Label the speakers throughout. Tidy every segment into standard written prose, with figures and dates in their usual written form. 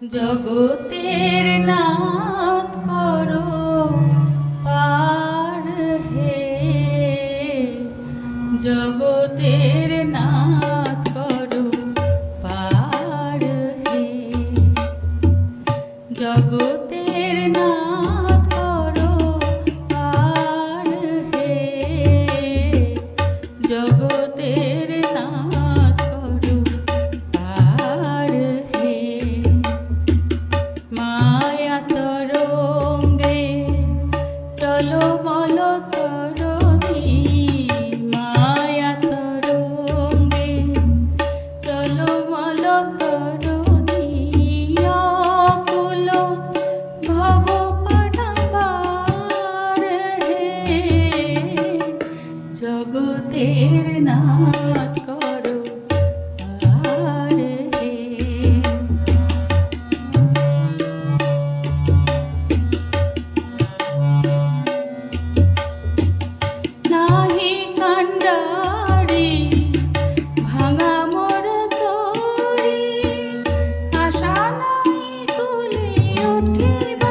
Speaker 1: জগতের নাথ করো পার হে, জগতের নাথ করো পার হে, জগতের নাথ করো পার হে, জগতের নাথ করো পার হে। মায়া তরঙ্গে টলমল তরণী, মায়া তরঙ্গে টলমল তরণী, অকুল ভব পারাবার হে, জগতের নাথ করো পার হে। নাহি কান্ডারি ভাঙা মোর তরি, আশা নাই কুলি উঠিবার।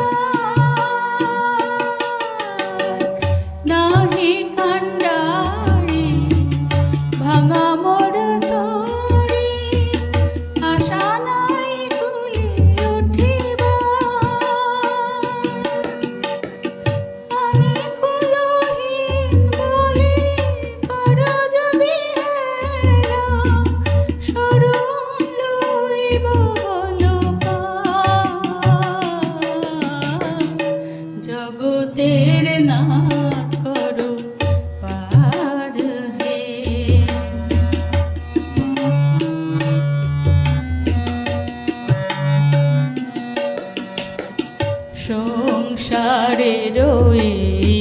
Speaker 1: নাহি কান্ডারি ভাঙা মোর তরি, আশা নাই কুলি উঠিবার। আমি কুলহীন বলি করো যদি হেলা, শরণ লইব বলো পার, জগতের নাথ করো পার হে। সংসারের এই